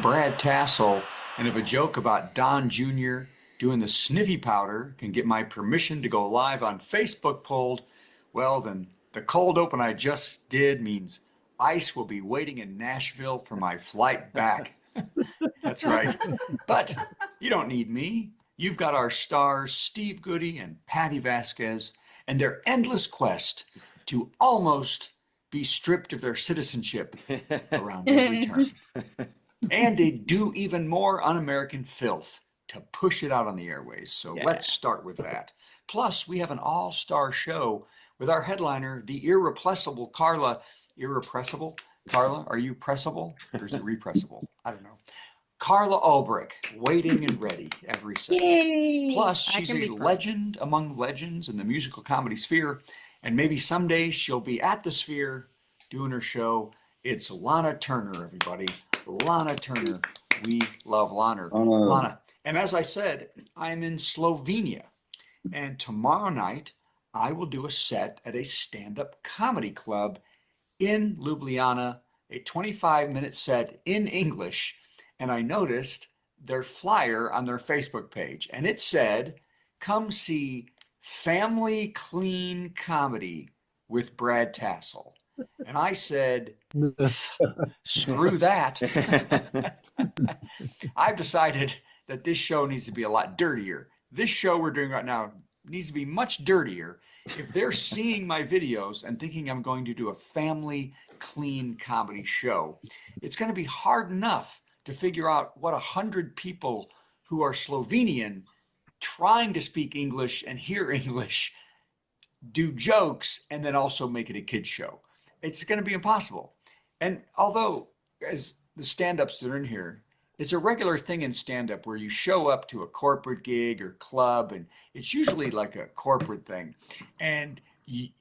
I'm Brad Tassell, and if a joke about Don Jr. doing the sniffy powder can get my permission to go live on Facebook polled, well, then the cold open I just did means ICE will be waiting in Nashville for my flight back. That's right. But you don't need me. You've got our stars, Steve Goody and Patty Vasquez, and their endless quest to almost be stripped of their citizenship around every turn. And they do even more un-American filth to push it out on the airways. So let's start with that. Plus, we have an all-star show with our headliner, the irrepressible Carla. Irrepressible? Carla, are you pressable or is it repressible? I don't know. Carla Ulbrich, waiting and ready every second. Yay! Plus, she's a legend among legends in the musical comedy sphere, and maybe someday she'll be at the Sphere doing her show. It's Lana Turner, everybody. Lana Turner. We love Lana. Lana. And as I said, I'm in Slovenia, and tomorrow night I will do a set at a stand-up comedy club in Ljubljana, a 25-minute set in English. And I noticed their flyer on their Facebook page, and it said, come see Family Clean Comedy with Brad Tassell. And I said, screw that. I've decided that this show needs to be a lot dirtier. This show we're doing right now needs to be much dirtier. If they're seeing my videos and thinking I'm going to do a family clean comedy show, it's going to be hard enough to figure out what 100 people who are Slovenian trying to speak English and hear English do jokes and then also make it a kid's show. It's going to be impossible. And although, as the stand-ups that are in here, it's a regular thing in stand-up where you show up to a corporate gig or club, and it's usually like a corporate thing. And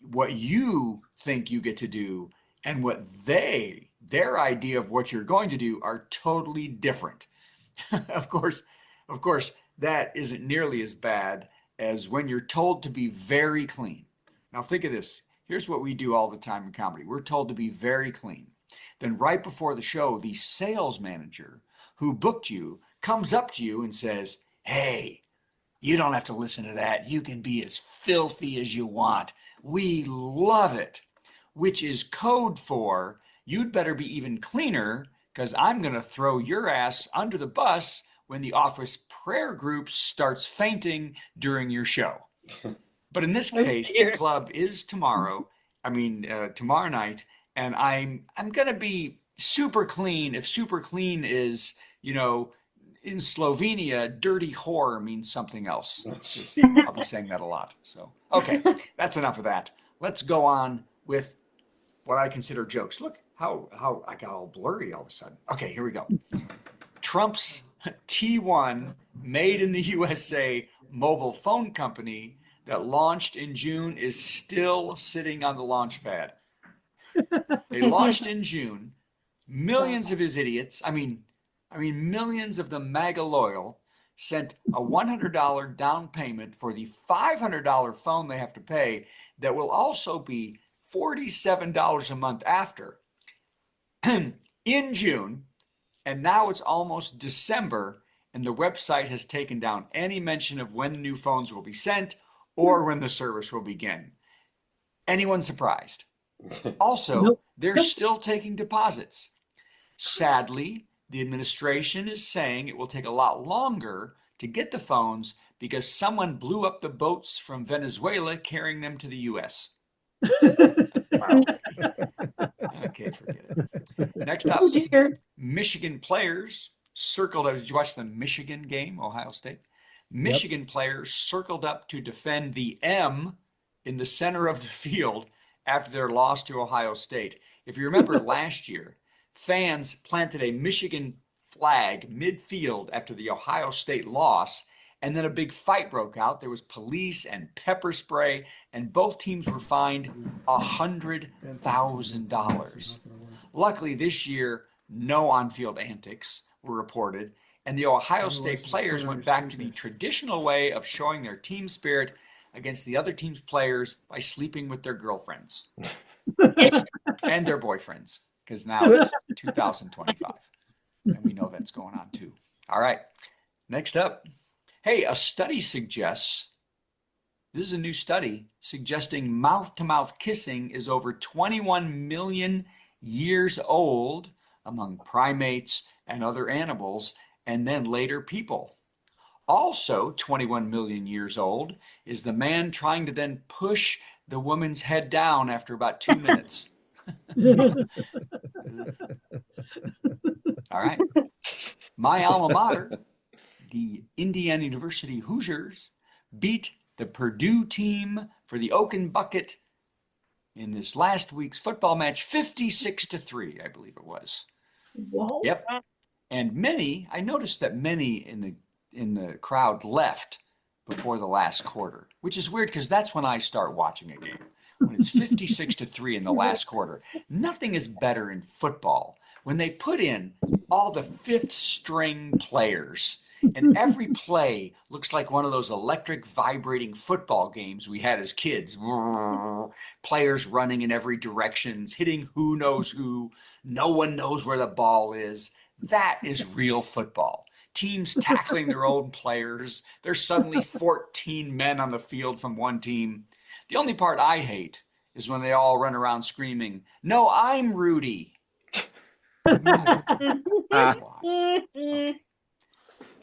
what you think you get to do and what their idea of what you're going to do are totally different. Of course, that isn't nearly as bad as when you're told to be very clean. Now think of this. Here's what we do all the time in comedy. We're told to be very clean. Then right before the show, the sales manager who booked you comes up to you and says, hey, you don't have to listen to that. You can be as filthy as you want. We love it. Which is code for, you'd better be even cleaner because I'm going to throw your ass under the bus when the office prayer group starts fainting during your show. But in this case, the club is tomorrow night, and I'm going to be super clean. If super clean is, in Slovenia, dirty whore means something else. I'll be saying that a lot. So, okay, that's enough of that. Let's go on with what I consider jokes. Look how I got all blurry all of a sudden. Okay, here we go. Trump's T1 made in the USA mobile phone company that launched in June is still sitting on the launch pad. They launched in June. Millions of his idiots, millions of the MAGA loyal, sent a $100 down payment for the $500 phone they have to pay that will also be $47 a month after in June. And now it's almost December, and the website has taken down any mention of when the new phones will be sent or when the service will begin. Anyone surprised? Also, they're still taking deposits. Sadly, the administration is saying it will take a lot longer to get the phones because someone blew up the boats from Venezuela carrying them to the U.S. Wow. Okay, forget it. Next up, Michigan players circled up. Did you watch the Michigan game, Ohio State? Michigan players circled up to defend the M in the center of the field after their loss to Ohio State. If you remember last year, fans planted a Michigan flag midfield after the Ohio State loss, and then a big fight broke out. There was police and pepper spray, and both teams were fined $100,000. Luckily, this year, no on-field antics were reported, and the Ohio State players went back to the traditional way of showing their team spirit against the other team's players by sleeping with their girlfriends and their boyfriends, because now it's 2025. And we know that's going on too. All right. Next up. Hey, a study suggests, this is a new study, suggesting mouth-to-mouth kissing is over 21 million years old among primates and other animals, and then later people. Also 21 million years old is the man trying to then push the woman's head down after about 2 minutes. All right. My alma mater, the Indiana University Hoosiers, beat the Purdue team for the Oaken Bucket in this last week's football match, 56-3, I believe it was. Whoa. Yep. And I noticed that many in the crowd left before the last quarter, which is weird because that's when I start watching a game. When it's 56-3 in the last quarter. Nothing is better in football when they put in all the fifth string players and every play looks like one of those electric vibrating football games we had as kids. Players running in every direction, hitting who knows who. No one knows where the ball is. That is real football. Teams tackling their own players. There's suddenly 14 men on the field from one team. The only part I hate is when they all run around screaming, "No, I'm Rudy."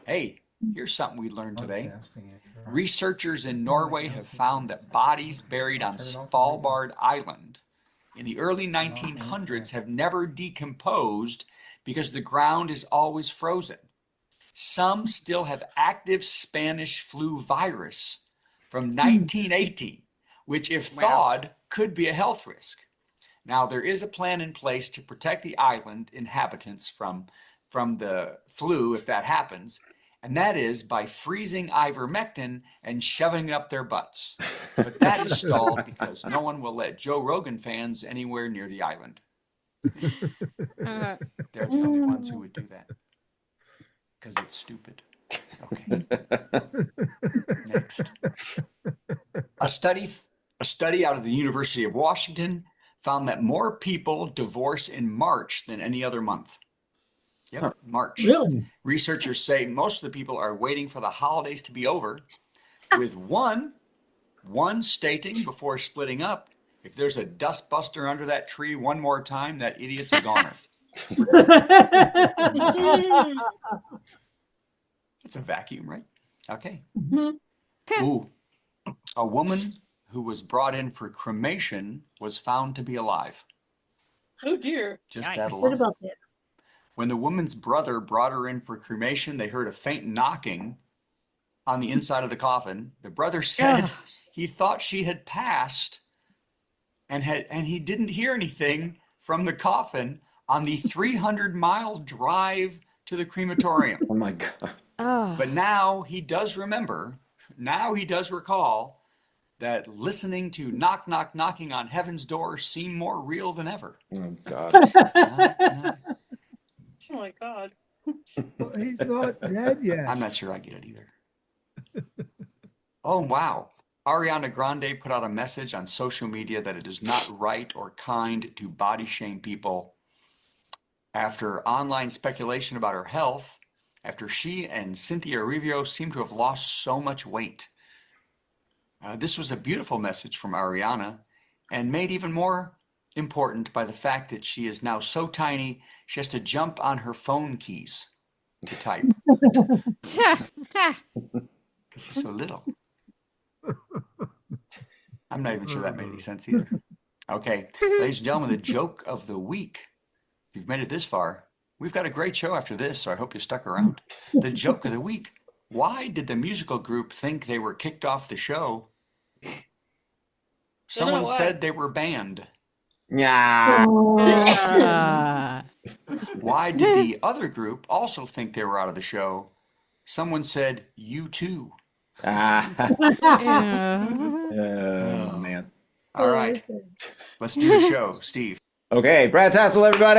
Hey, here's something we learned today. Researchers in Norway have found that bodies buried on Svalbard Island in the early 1900s have never decomposed because the ground is always frozen. Some still have active Spanish flu virus from 1918, which, if thawed, could be a health risk. Now, there is a plan in place to protect the island inhabitants from the flu if that happens, and that is by freezing ivermectin and shoving it up their butts. But that is stalled because no one will let Joe Rogan fans anywhere near the island. They're the only ones who would do that because it's stupid. Okay. Next. A study out of the University of Washington found that more people divorce in March than any other month. Yep, March. Really? Researchers say most of the people are waiting for the holidays to be over, with one stating before splitting up, if there's a dustbuster under that tree one more time, that idiot's a goner. It's a vacuum, right? Okay. Ooh, a woman who was brought in for cremation was found to be alive. Oh dear. Just Yikes. that What alone. about that? When the woman's brother brought her in for cremation, they heard a faint knocking on the inside of the coffin. The brother said he thought she had passed and he didn't hear anything from the coffin on the 300-mile drive to the crematorium. Oh my God. But now he does remember, now he does recall that listening to knock, knock, knocking on heaven's door seemed more real than ever. Oh God. Oh my God. Well, he's not dead yet. I'm not sure I get it either. Oh, wow. Ariana Grande put out a message on social media that it is not right or kind to body shame people after online speculation about her health, after she and Cynthia Erivo seem to have lost so much weight. This was a beautiful message from Ariana and made even more important by the fact that she is now so tiny, she has to jump on her phone keys to type. Because she's so little. I'm not even sure that made any sense either. Okay, ladies and gentlemen, the joke of the week. If you've made it this far, we've got a great show after this, so I hope you stuck around. The joke of the week. Why did the musical group think they were kicked off the show? Someone said they were banned. Yeah. Why did the other group also think they were out of the show? Someone said, "You too." Oh man. All right, let's do the show, Steve. Okay, Brad Tassell, everybody.